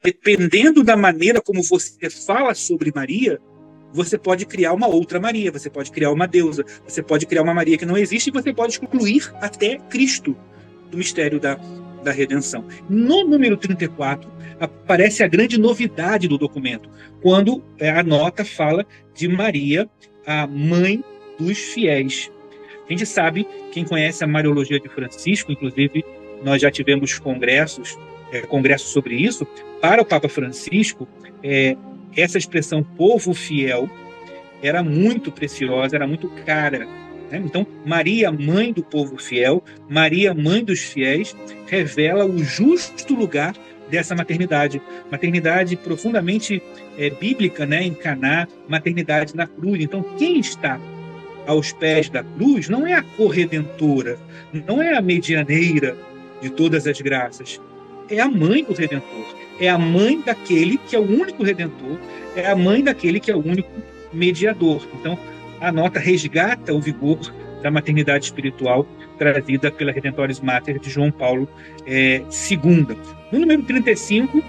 dependendo da maneira como você fala sobre Maria, você pode criar uma outra Maria, você pode criar uma deusa, você pode criar uma Maria que não existe e você pode excluir até Cristo do mistério da redenção. No número 34, aparece a grande novidade do documento, quando a nota fala de Maria, a mãe dos fiéis. A gente sabe, quem conhece a Mariologia de Francisco, inclusive nós já tivemos congressos sobre isso, para o Papa Francisco, essa expressão povo fiel era muito preciosa, era muito cara, né? Então, Maria, mãe do povo fiel, Maria, mãe dos fiéis, revela o justo lugar dessa maternidade. Maternidade profundamente bíblica, né? Em Caná, maternidade na cruz. Então, quem está aos pés da cruz não é a corredentora, não é a medianeira de todas as graças, é a mãe do Redentor, é a mãe daquele que é o único Redentor, é a mãe daquele que é o único mediador. Então, a nota resgata o vigor da maternidade espiritual trazida pela Redemptoris Mater de João Paulo II. No número 35,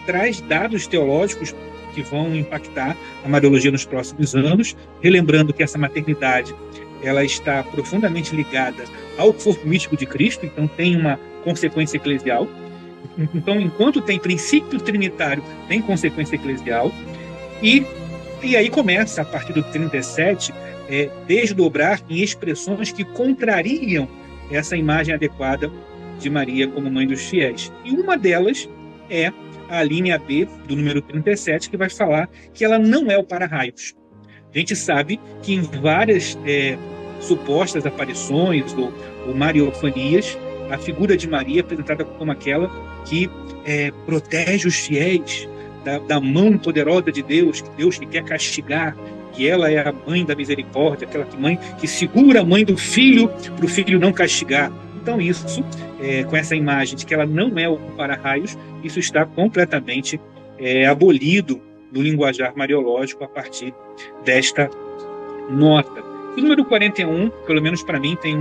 traz dados teológicos que vão impactar a Mariologia nos próximos anos, relembrando que essa maternidade ela está profundamente ligada ao corpo místico de Cristo, então tem uma consequência eclesial. Então, enquanto tem princípio trinitário, tem consequência eclesial. E aí começa, a partir do 37, desdobrar em expressões que contrariam essa imagem adequada de Maria como mãe dos fiéis. E uma delas é a linha B do número 37, que vai falar que ela não é o para-raios. A gente sabe que em várias supostas aparições ou mariofanias, a figura de Maria é apresentada como aquela que protege os fiéis da mão poderosa de Deus que quer castigar, que ela é a mãe da misericórdia, aquela mãe que segura a mãe do filho para o filho não castigar. Então isso, com essa imagem de que ela não é o para-raios, isso está completamente abolido no linguajar mariológico a partir desta nota. O número 41, pelo menos para mim, tem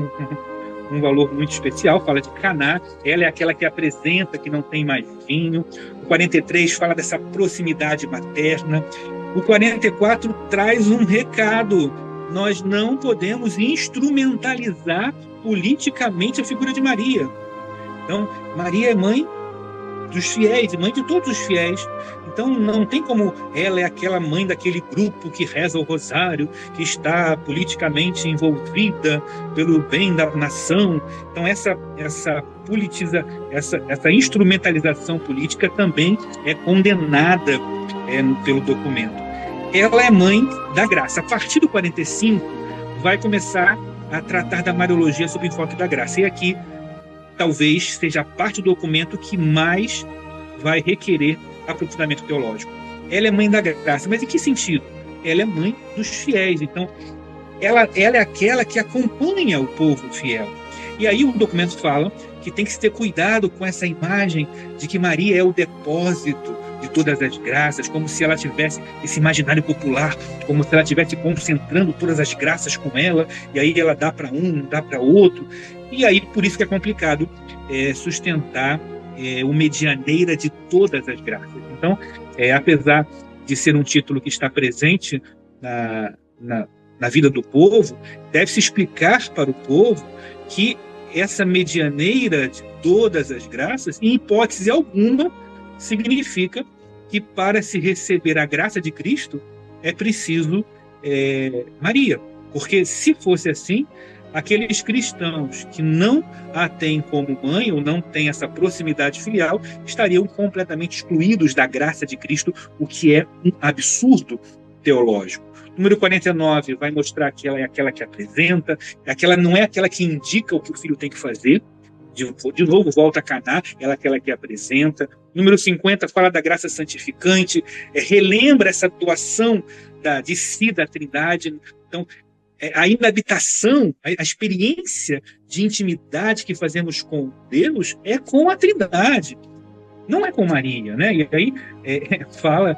um valor muito especial, fala de Caná, ela é aquela que apresenta que não tem mais vinho. O 43 fala dessa proximidade materna. O 44 traz um recado: nós não podemos instrumentalizar politicamente a figura de Maria. Então, Maria é mãe dos fiéis, mãe de todos os fiéis. Então, não tem como ela é aquela mãe daquele grupo que reza o rosário, que está politicamente envolvida pelo bem da nação. Então, essa instrumentalização política também é condenada pelo documento. Ela é mãe da graça. A partir do 45, vai começar a tratar da Mariologia sob o enfoque da graça. E aqui, talvez seja a parte do documento que mais vai requerer aprofundamento teológico. Ela é mãe da graça, mas em que sentido? Ela é mãe dos fiéis, então ela é aquela que acompanha o povo fiel. E aí o documento fala que tem que se ter cuidado com essa imagem de que Maria é o depósito de todas as graças, como se ela tivesse esse imaginário popular, como se ela estivesse concentrando todas as graças com ela, e aí ela dá para um, não dá para outro. E aí, por isso que é complicado sustentar o medianeira de todas as graças. Então, apesar de ser um título que está presente na vida do povo, deve-se explicar para o povo que essa medianeira de todas as graças, em hipótese alguma, significa que para se receber a graça de Cristo é preciso Maria. Porque se fosse assim, aqueles cristãos que não a têm como mãe ou não têm essa proximidade filial estariam completamente excluídos da graça de Cristo, o que é um absurdo teológico. Número 49 vai mostrar que ela é aquela que apresenta, não é aquela que indica o que o filho tem que fazer. De novo, volta a Caná, ela é aquela que apresenta. Número 50 fala da graça santificante, relembra essa doação de si da Trindade. Então, a inabitação, a experiência de intimidade que fazemos com Deus é com a Trindade, não é com Maria, né? E aí fala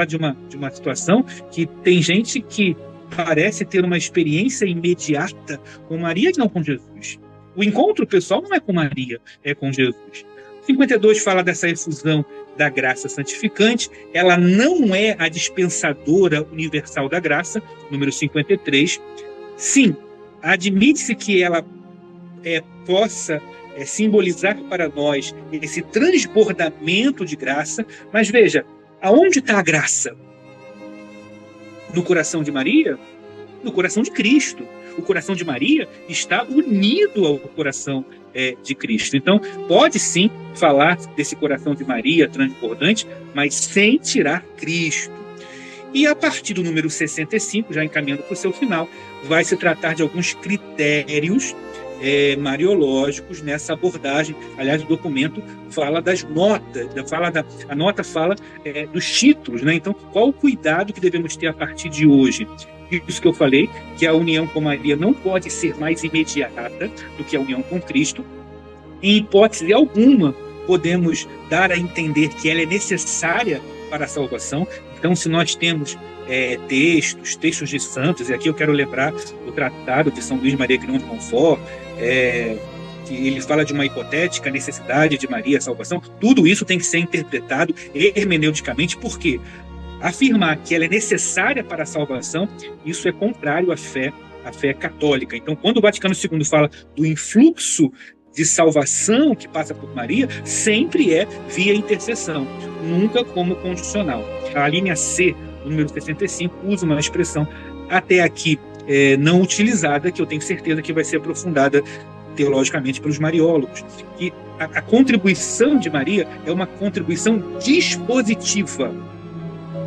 de uma situação que tem gente que parece ter uma experiência imediata com Maria e não com Jesus. O encontro pessoal não é com Maria, é com Jesus. 52 fala dessa efusão da graça santificante, ela não é a dispensadora universal da graça, número 53. Sim, admite-se que ela possa simbolizar para nós esse transbordamento de graça, mas veja, aonde está a graça? No coração de Maria? No coração de Cristo. O coração de Maria está unido ao coração de Cristo. Então, pode sim falar desse coração de Maria transbordante, mas sem tirar Cristo. E a partir do número 65, já encaminhando para o seu final, vai se tratar de alguns critérios mariológicos nessa abordagem. Aliás, o documento fala das notas, a nota fala dos títulos, né? Então, qual o cuidado que devemos ter a partir de hoje? Isso que eu falei, que a união com Maria não pode ser mais imediata do que a união com Cristo. Em hipótese alguma, podemos dar a entender que ela é necessária para a salvação. Então, se nós temos textos de santos, e aqui eu quero lembrar o Tratado de São Luís Maria Grignon de Montfort, que ele fala de uma hipotética necessidade de Maria a salvação. Tudo isso tem que ser interpretado hermeneuticamente, porque afirmar que ela é necessária para a salvação, isso é contrário à fé católica. Então, quando o Vaticano II fala do influxo de salvação que passa por Maria, sempre é via intercessão, nunca como condicional. A linha C, número 65, usa uma expressão até aqui não utilizada, que eu tenho certeza que vai ser aprofundada teologicamente pelos mariólogos, que a contribuição de Maria é uma contribuição dispositiva.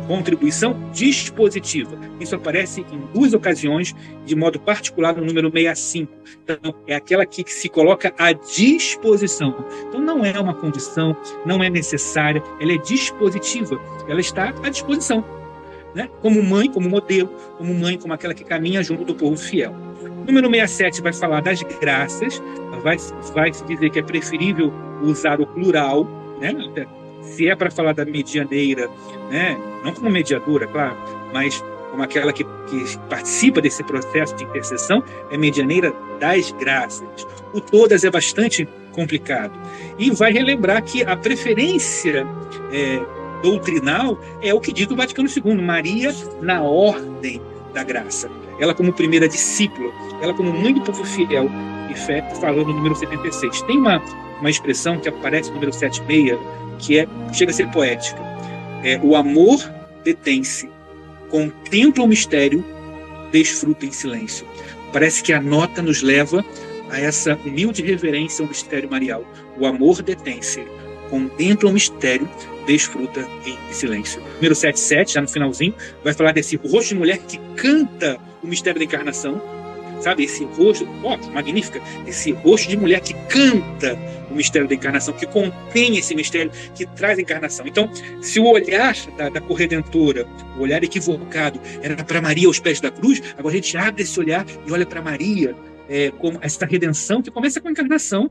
Contribuição dispositiva. Isso aparece em 2 ocasiões, de modo particular no número 65. Então, é aquela que se coloca à disposição. Então, não é uma condição, não é necessária, ela é dispositiva, ela está à disposição, né? Como mãe, como modelo, como mãe, como aquela que caminha junto do povo fiel. Número 67 vai falar das graças, vai se dizer que é preferível usar o plural, né? Se é para falar da medianeira, né? Não como mediadora, claro, mas como aquela que participa desse processo de intercessão, é medianeira das graças. O todas é bastante complicado. E vai relembrar que a preferência doutrinal é o que diz o Vaticano II, Maria na ordem da graça. Ela como primeira discípula, ela como mãe do povo fiel e fé, falando no número 76. Tem uma expressão que aparece no número 76, que chega a ser poética. O amor detém-se, contempla o mistério, desfruta em silêncio. Parece que a nota nos leva a essa humilde reverência ao mistério marial. O amor detém-se, contempla o mistério, desfruta em silêncio. Número 77, já no finalzinho, vai falar desse rosto de mulher que canta o mistério da encarnação. Sabe, esse rosto, magnífica, esse rosto de mulher que canta o mistério da encarnação, que contém esse mistério, que traz a encarnação. Então, se o olhar da corredentora, o olhar equivocado, era para Maria aos pés da cruz, agora a gente abre esse olhar e olha para Maria como essa redenção que começa com a encarnação.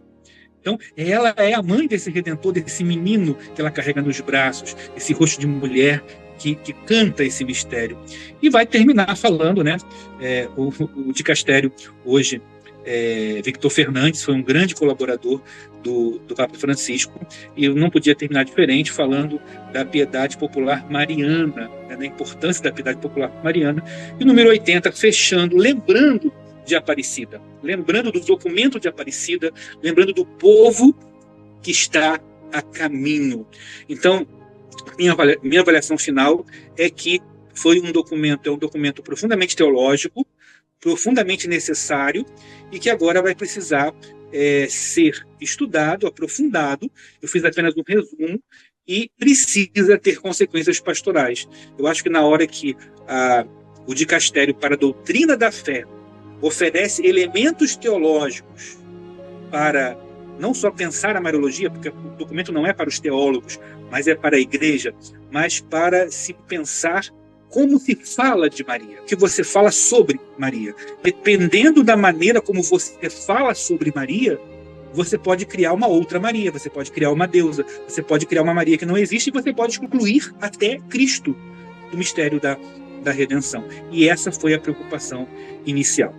Então, ela é a mãe desse redentor, desse menino que ela carrega nos braços, esse rosto de mulher que canta esse mistério. E vai terminar falando, né? O dicastério hoje, Victor Fernandes, foi um grande colaborador do Papa Francisco, e eu não podia terminar diferente falando da piedade popular mariana, né, da importância da piedade popular mariana. E o número 80, fechando, lembrando de Aparecida, lembrando do documento de Aparecida, lembrando do povo que está a caminho. Então, minha avaliação final é que foi um documento profundamente teológico, profundamente necessário, e que agora vai precisar ser estudado, aprofundado. Eu fiz apenas um resumo, e precisa ter consequências pastorais. Eu acho que na hora que o dicastério para a doutrina da fé oferece elementos teológicos para não só pensar a Mariologia, porque o documento não é para os teólogos, mas é para a igreja, mas para se pensar como se fala de Maria, o que você fala sobre Maria. Dependendo da maneira como você fala sobre Maria, você pode criar uma outra Maria, você pode criar uma deusa, você pode criar uma Maria que não existe, e você pode excluir até Cristo do mistério da redenção. E essa foi a preocupação inicial.